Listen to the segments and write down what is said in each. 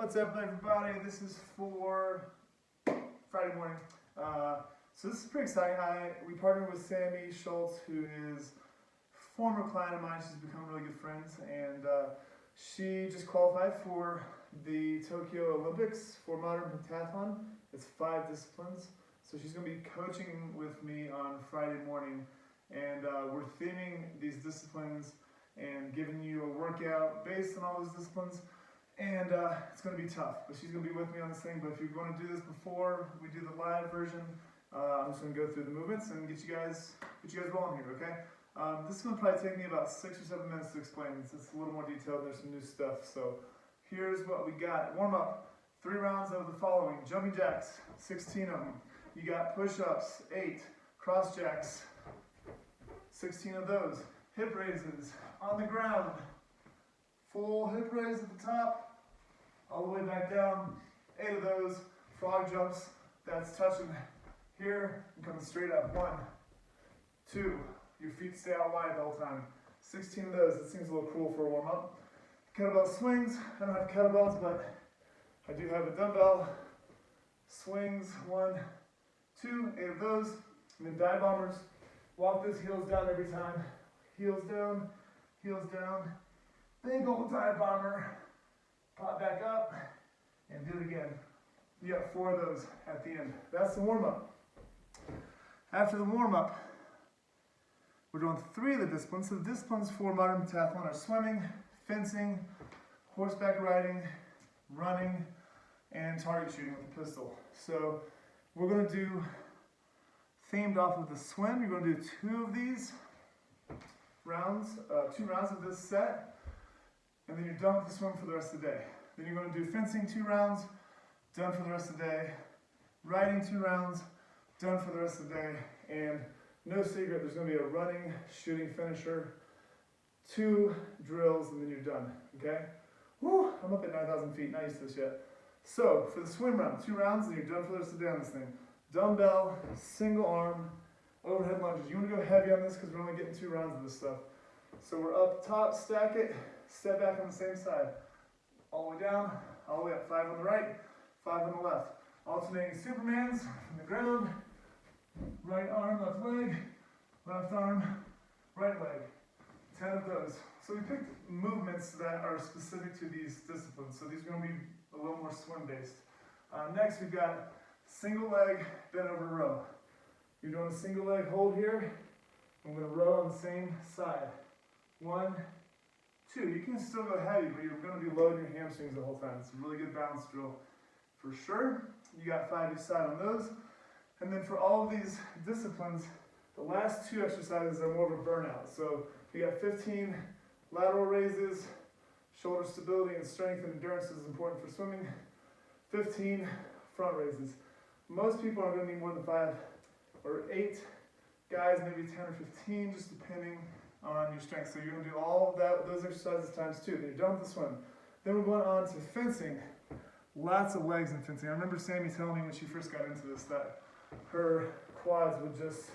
What's up, everybody? This is for Friday morning. So this is pretty exciting. We partnered with Sammy Schultz, who is a former client of mine. She's become really good friends, and she just qualified for the Tokyo Olympics for modern pentathlon. It's 5 disciplines. So she's going to be coaching with me on Friday morning, and we're theming these disciplines and giving you a workout based on all those disciplines. And it's going to be tough, but she's going to be with me on this thing. But if you're going to do this before we do the live version, I'm just going to go through the movements and get you guys rolling here, okay? This is going to probably take me about 6 or 7 minutes to explain. It's a little more detailed. There's some new stuff. So here's what we got. Warm up. 3 rounds of the following: jumping jacks, 16 of them. You got push-ups, 8. Cross jacks, 16 of those. Hip raises on the ground. Full hip raise at the top, all the way back down. 8 of those. Frog jumps, that's touching here and coming straight up. 1, 2, your feet stay out wide the whole time. 16 of those. That seems a little cool for a warm up. Kettlebell swings. I don't have kettlebells, but I do have a dumbbell. Swings, 1, 2, 8 of those. And then dive bombers. Walk those heels down every time. Heels down, heels down. Big old dive bomber. Pop back up and do it again. You got 4 of those at the end. That's the warm up. After the warm up, we're doing 3 of the disciplines. So the disciplines for modern pentathlon are swimming, fencing, horseback riding, running, and target shooting with a pistol. So we're going to do, themed off of the swim, you're going to do 2 of these rounds, 2 rounds of this set, and then you're done with the swim for the rest of the day. Then you're going to do fencing 2 rounds, done for the rest of the day, riding 2 rounds, done for the rest of the day, and no secret, there's going to be a running, shooting finisher, 2 drills, and then you're done, okay? Woo, I'm up at 9,000 feet, not used to this yet. So, for the swim round, 2 rounds, and you're done for the rest of the day on this thing. Dumbbell, single arm, overhead lunges. You want to go heavy on this because we're only getting 2 rounds of this stuff. So we're up top, stack it, step back on the same side. All the way down, all the way up. 5 on the right, 5 on the left. Alternating Supermans from the ground. Right arm, left leg, left arm, right leg. 10 of those. So we picked movements that are specific to these disciplines. So these are going to be a little more swim based. Next we've got single leg bent over row. You're doing a single leg hold here. I'm going to row on the same side. 1, 2. You can still go heavy, but you're going to be loading your hamstrings the whole time. It's a really good balance drill for sure. You got 5 each side on those. And then for all of these disciplines, the last 2 exercises are more of a burnout. So you got 15 lateral raises. Shoulder stability and strength and endurance is important for swimming. 15 front raises. Most people are going to need more than 5 or 8. Guys, maybe 10 or 15, just depending on your strength. So you're going to do all of those exercises times 2. Then you're done with the swim. Then we're going on to fencing. Lots of legs in fencing. I remember Sammy telling me when she first got into this that her quads would just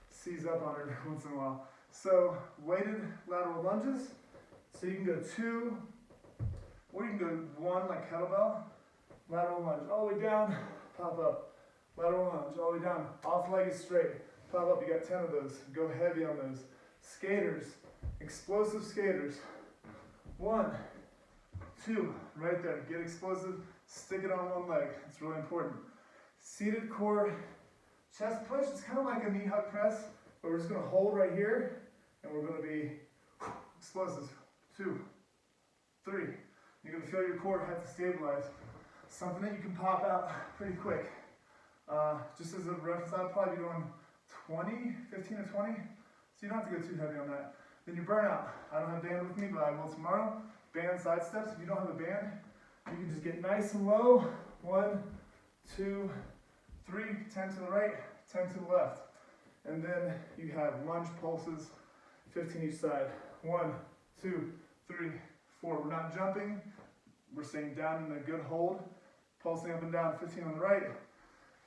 seize up on her once in a while. So weighted lateral lunges. So you can go 2, or you can go 1 like kettlebell. Lateral lunge all the way down, pop up. Lateral lunge all the way down. Off leg is straight. Pop up. You got 10 of those. Go heavy on those. Skaters, explosive skaters. 1, 2, right there. Get explosive. Stick it on 1 leg. It's really important. Seated core chest push. It's kind of like a knee hug press, but we're just going to hold right here, and we're going to be explosive. 2, 3. You're going to feel your core have to stabilize. Something that you can pop out pretty quick. Just as a reference, I'll probably be doing 15 to 20. So you don't have to go too heavy on that. Then you burn out. I don't have a band with me, but I will tomorrow. Band side steps. If you don't have a band, you can just get nice and low. 1, 2, 3, 10 to the right, 10 to the left. And then you have lunge pulses, 15 each side. 1, 2, 3, 4. We're not jumping. We're staying down in a good hold. Pulsing up and down, 15 on the right,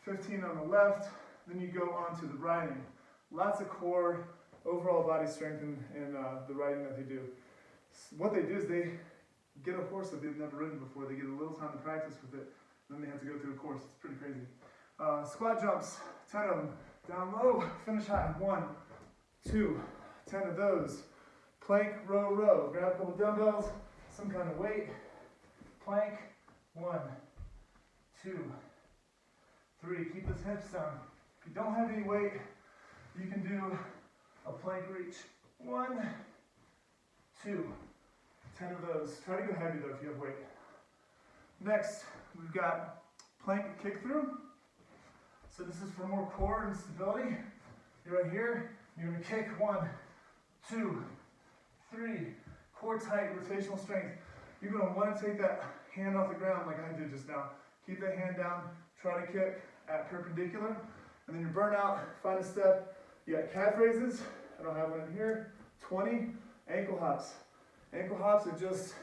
15 on the left. Then you go on to the riding. Lots of core, overall body strength in the riding that they do. What they do is get a horse that they've never ridden before. They get a little time to practice with it, then they have to go through a course. It's pretty crazy. Squat jumps, 10 of them. Down low, finish high. 1, 2, 10 of those. Plank, row, row. Grab a couple dumbbells, some kind of weight. Plank, 1, 2, 3. Keep those hips down. If you don't have any weight, you can do a plank reach. 1, 2, 10 of those. Try to go heavy though if you have weight. Next, we've got plank kick through. So this is for more core and stability. You're right here. You're gonna kick. 1, 2, 3. Core tight, rotational strength. You're gonna wanna take that hand off the ground like I did just now. Keep that hand down. Try to kick at perpendicular. And then your burnout, find a step. You got calf raises. I don't have one in here. 20 ankle hops. Ankle hops are just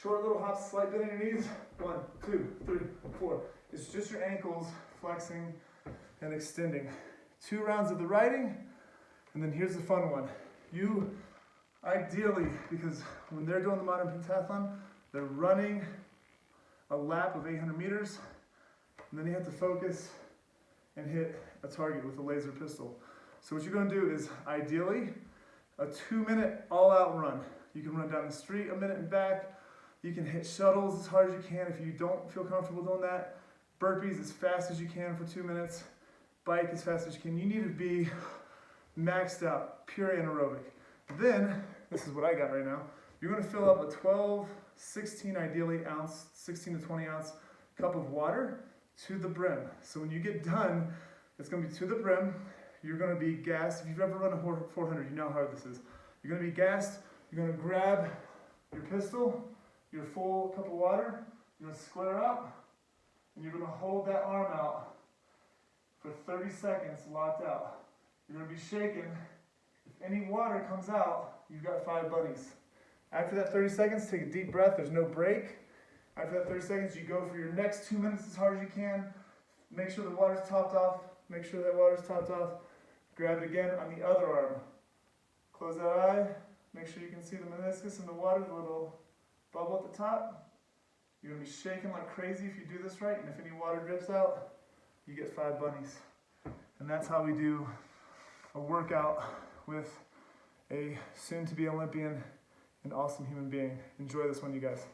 short little hops, slight bend in your knees. 1, 2, 3, 4. It's just your ankles flexing and extending. 2 rounds of the riding, and then here's the fun one. You ideally, because when they're doing the modern pentathlon, they're running a lap of 800 meters, and then you have to focus and hit a target with a laser pistol. So what you're gonna do is ideally a 2-minute all-out run. You can run down the street a minute and back. You can hit shuttles as hard as you can if you don't feel comfortable doing that. Burpees as fast as you can for 2 minutes. Bike as fast as you can. You need to be maxed out, pure anaerobic. Then, this is what I got right now. You're gonna fill up a 12, 16 ideally ounce, 16 to 20 ounce cup of water to the brim. So when you get done, it's gonna be to the brim. You're gonna be gassed. If you've ever run a 400, you know how hard this is. You're gonna be gassed. You're gonna grab your pistol, your full cup of water. You're gonna square up, and you're gonna hold that arm out for 30 seconds, locked out. You're gonna be shaking. If any water comes out, you've got 5 bunnies. After that 30 seconds, take a deep breath. There's no break. After that 30 seconds, you go for your next 2 minutes as hard as you can. Make sure the water's topped off. Make sure that water's topped off. Grab it again on the other arm. Close that eye. Make sure you can see the meniscus in the water, the little bubble at the top. You're gonna be shaking like crazy if you do this right, and if any water drips out, you get 5 bunnies. And that's how we do a workout with a soon-to-be Olympian and awesome human being. Enjoy this one, you guys.